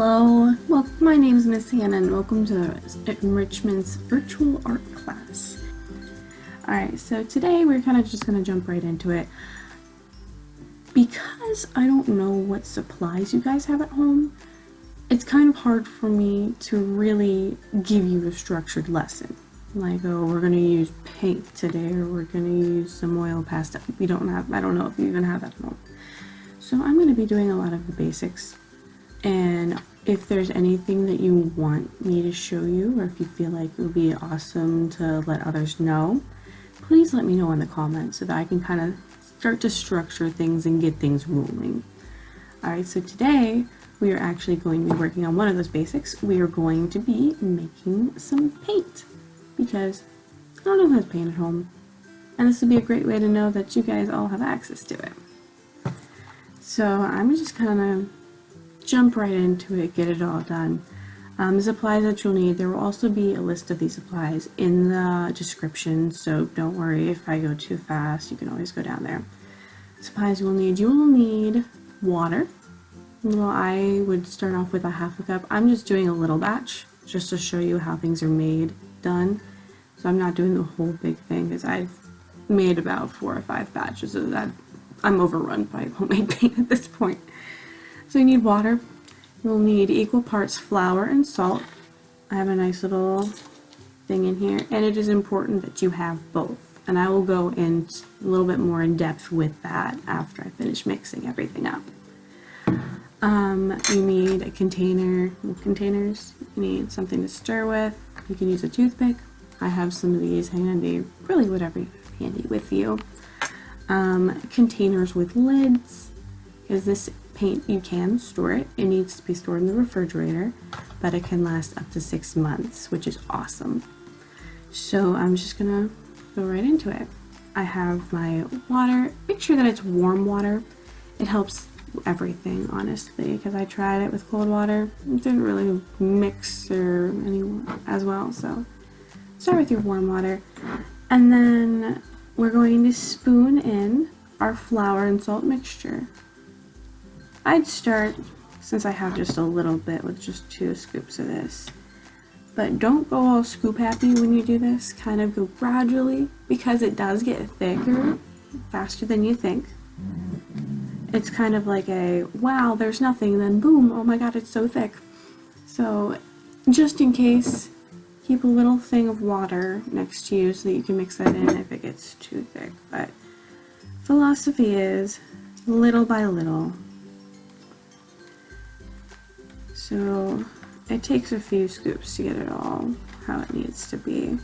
Hello, well, my name is Miss Hannah and welcome to Enrichment's virtual art class. Alright, so today we're kind of just going to jump right into it. Because I don't know what supplies you guys have at home, it's kind of hard for me to really give you a structured lesson. Like, oh, we're going to use paint today, or we're going to use some oil pastel. I don't know if you even have that at home. So I'm going to be doing a lot of the basics. And if there's anything that you want me to show you, or if you feel like it would be awesome to let others know, please let me know in the comments so that I can kind of start to structure things and get things rolling. Alright, so today we are actually going to be working on one of those basics. We are going to be making some paint, because I don't know who has paint at home, and this would be a great way to know that you guys all have access to it. So I'm just kind of jump right into it, get it all done. The supplies that you'll need, there will also be a list of these supplies in the description, so don't worry if I go too fast, you can always go down there. Supplies you will need water. Well, I would start off with a half a cup. I'm just doing a little batch just to show you how things are done. So I'm not doing the whole big thing because I've made about 4 or 5 batches of that. I'm overrun by homemade paint at this point. So you need water. You'll need equal parts flour and salt. I have a nice little thing in here, and it is important that you have both. And I will go in a little bit more in depth with that after I finish mixing everything up. You need a containers. You need something to stir with. You can use a toothpick. I have some of these handy, really whatever you have handy with you. Containers with lids, because this paint, you can store it. It needs to be stored in the refrigerator, but it can last up to 6 months, which is awesome. So I'm just gonna go right into it. I have my water. Make sure that it's warm water. It helps everything, honestly, because I tried it with cold water. It didn't really mix as well, so start with your warm water. And then we're going to spoon in our flour and salt mixture. I'd start, since I have just a little bit, with just 2 scoops of this. But don't go all scoop happy when you do this. Kind of go gradually, because it does get thicker faster than you think. It's kind of like a, wow, there's nothing, and then boom, oh my god, it's so thick. So just in case, keep a little thing of water next to you so that you can mix that in if it gets too thick. But philosophy is little by little. So it takes a few scoops to get it all how it needs to be.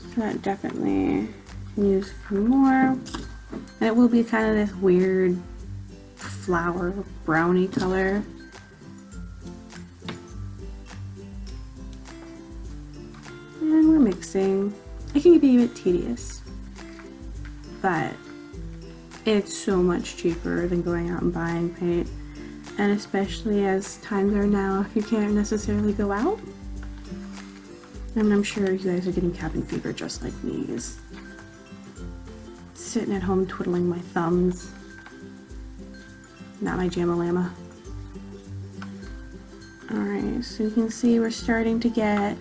So that definitely can use a few more. And it will be kind of this weird flour brownie color. And we're mixing. It can be a bit tedious, but it's so much cheaper than going out and buying paint. And especially as times are now, if you can't necessarily go out. And I'm sure you guys are getting cabin fever just like me, is sitting at home twiddling my thumbs. Not my jam-a-llama. Alright, so you can see we're starting to get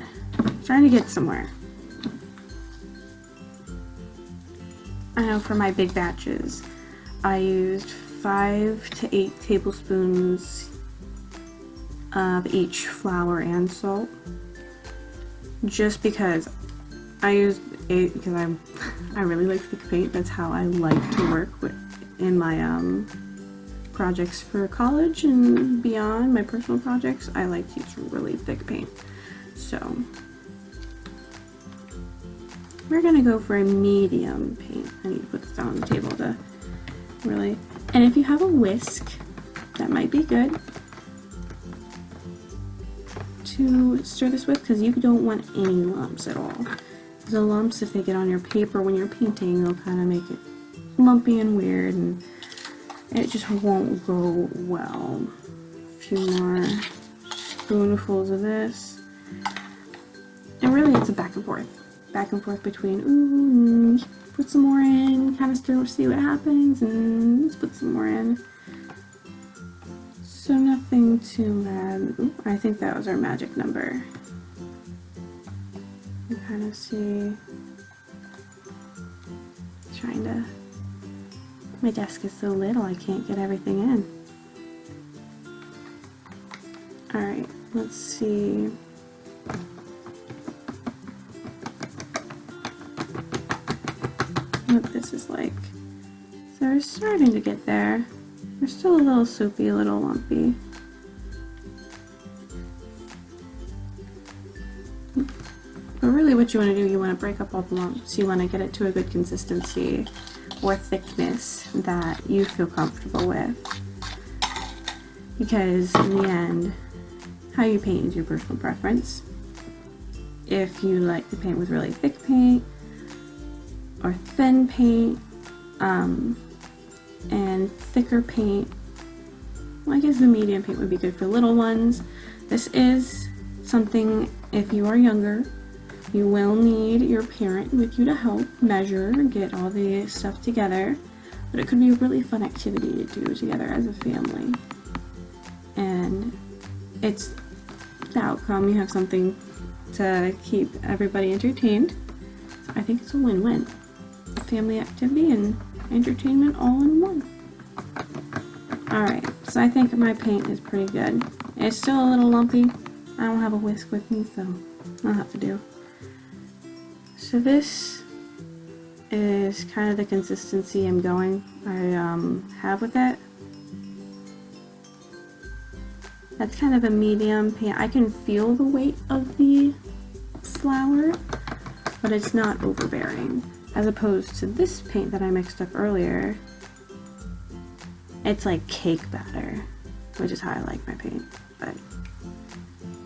somewhere. I know for my big batches, I used 5 to 8 tablespoons of each flour and salt. Just because I used 8 because I really like thick paint. That's how I like to work in my projects for college and beyond, my personal projects. I like to use really thick paint. So we're gonna go for a medium paint. I need to put this down on the table to really, and if you have a whisk, that might be good to stir this with, because you don't want any lumps at all. The lumps, if they get on your paper when you're painting, they'll kind of make it lumpy and weird, and it just won't go well. A few more spoonfuls of this. And really it's a back and forth between, ooh, put some more in, kind of stir, see what happens, and let's put some more in. So nothing too bad. Ooh, I think that was our magic number. You kind of see, trying to, my desk is so little I can't get everything in. Alright, let's see. What this is like. So we're starting to get there. We're still a little soupy, a little lumpy. But really what you want to do, you want to break up all the lumps. You want to get it to a good consistency or thickness that you feel comfortable with. Because in the end, how you paint is your personal preference. If you like to paint with really thick paint or thin paint, and thicker paint, well, I guess the medium paint would be good for little ones. This is something, if you are younger, you will need your parent with you to help measure, get all the stuff together, but it could be a really fun activity to do together as a family. And it's the outcome, you have something to keep everybody entertained. So I think it's a win-win. Family activity and entertainment all in one. Alright, so I think my paint is pretty good. It's still a little lumpy. I don't have a whisk with me, so I'll have to do. So this is kind of the consistency I have with it. That's kind of a medium paint. I can feel the weight of the flour, but it's not overbearing. As opposed to this paint that I mixed up earlier, it's like cake batter, which is how I like my paint. But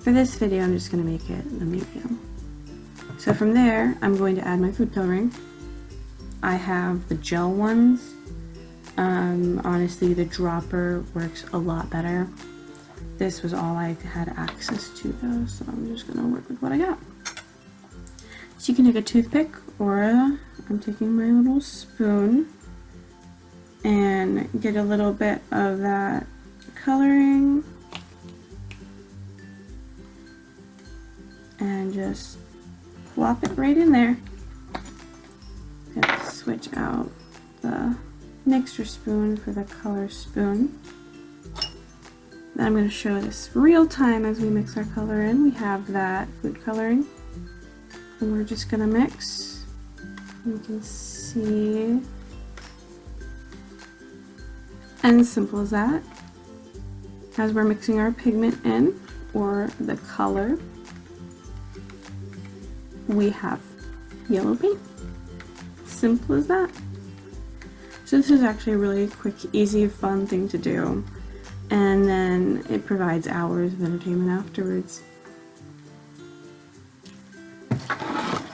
for this video, I'm just going to make it the medium. So from there, I'm going to add my food coloring. I have the gel ones. Honestly, the dropper works a lot better. This was all I had access to though, so I'm just going to work with what I got. So you can take a toothpick or I'm taking my little spoon and get a little bit of that coloring and just plop it right in there. Gonna switch out the mixer spoon for the color spoon. Then I'm going to show this real time as we mix our color in. We have that food coloring. And we're just gonna mix. You can see, and as simple as that. As we're mixing our pigment in, or the color, we have yellow paint. Simple as that. So this is actually a really quick, easy, fun thing to do. And then it provides hours of entertainment afterwards.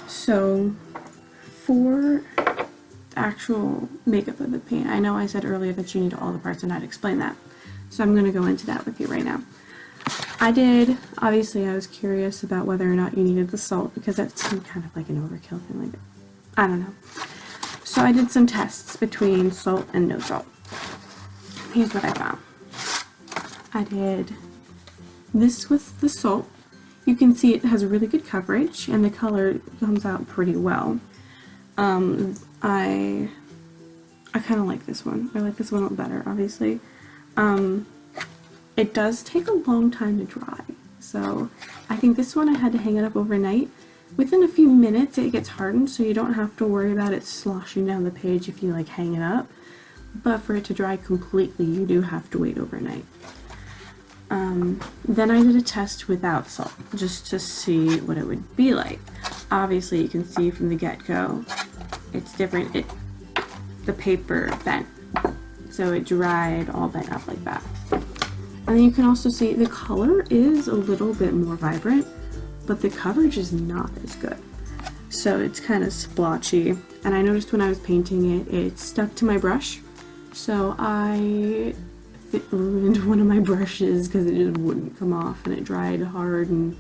So for the actual makeup of the paint, I know I said earlier that you need all the parts and I'd explain that. So I'm going to go into that with you right now. Obviously I was curious about whether or not you needed the salt because that's kind of like an overkill thing, like, I don't know. So I did some tests between salt and no salt. Here's what I found. I did this with the salt. You can see it has a really good coverage and the color comes out pretty well. I kind of like this one. I like this one a little better, obviously. It does take a long time to dry. So I think this one I had to hang it up overnight. Within a few minutes it gets hardened, so you don't have to worry about it sloshing down the page if you like hang it up. But for it to dry completely, you do have to wait overnight. Then I did a test without salt, just to see what it would be like. Obviously, you can see from the get-go, it's different. The paper bent, so it dried all bent up like that. And then you can also see the color is a little bit more vibrant, but the coverage is not as good. So it's kind of splotchy. And I noticed when I was painting it, it stuck to my brush. So I ruined one of my brushes because it just wouldn't come off and it dried hard and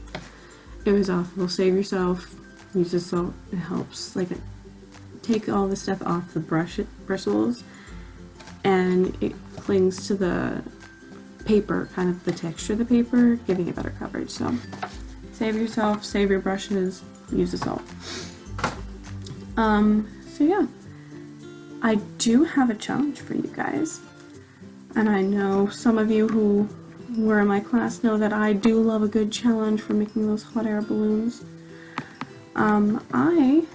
it was awful. Save yourself, use the salt, it helps. Like, take all the stuff off the bristles and it clings to the paper, kind of the texture of the paper, giving it better coverage. So save yourself, save your brushes, use this all. So yeah, I do have a challenge for you guys. And I know some of you who were in my class know that I do love a good challenge for making those hot air balloons. I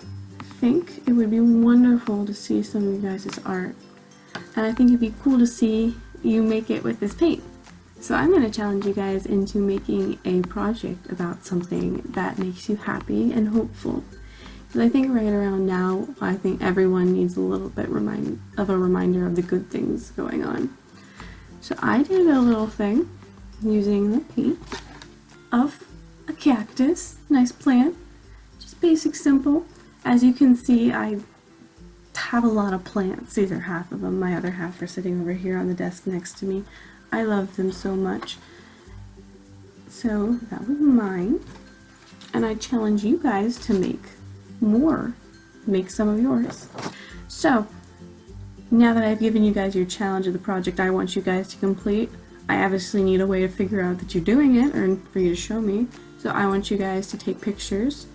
think it would be wonderful to see some of you guys' art. And I think it'd be cool to see you make it with this paint. So I'm going to challenge you guys into making a project about something that makes you happy and hopeful. Because I think right around now, I think everyone needs a little bit of a reminder of the good things going on. So I did a little thing using the paint of a cactus, nice plant, just basic, simple. As you can see, I have a lot of plants. These are half of them. My other half are sitting over here on the desk next to me. I love them so much. So that was mine. And I challenge you guys to make more. Make some of yours. So now that I've given you guys your challenge of the project I want you guys to complete, I obviously need a way to figure out that you're doing it, or for you to show me. So I want you guys to take pictures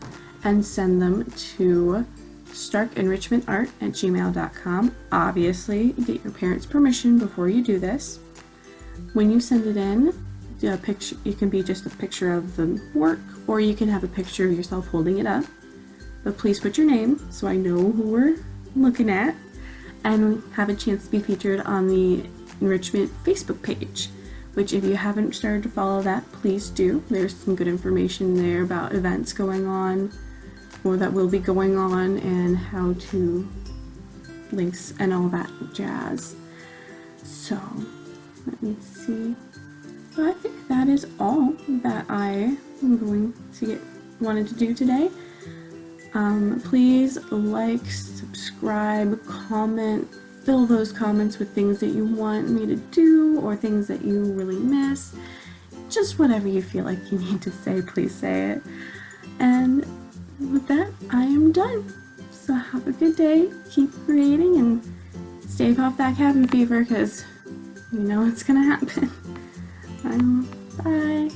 and send them to StarkEnrichmentArt@gmail.com. Obviously, get your parents' permission before you do this. When you send it in, a picture, it can be just a picture of the work, or you can have a picture of yourself holding it up. But please put your name so I know who we're looking at, and have a chance to be featured on the Enrichment Facebook page, which if you haven't started to follow that, please do. There's some good information there about events going on, or that will be going on, and how to links and all that jazz. So let me see. So I think that is all that I am going to wanted to do today. Please like, subscribe, comment, fill those comments with things that you want me to do or things that you really miss. Just whatever you feel like you need to say, please say it. And with that, I am done. So have a good day, keep creating, and stave off that cabin fever, because you know it's gonna happen. Bye.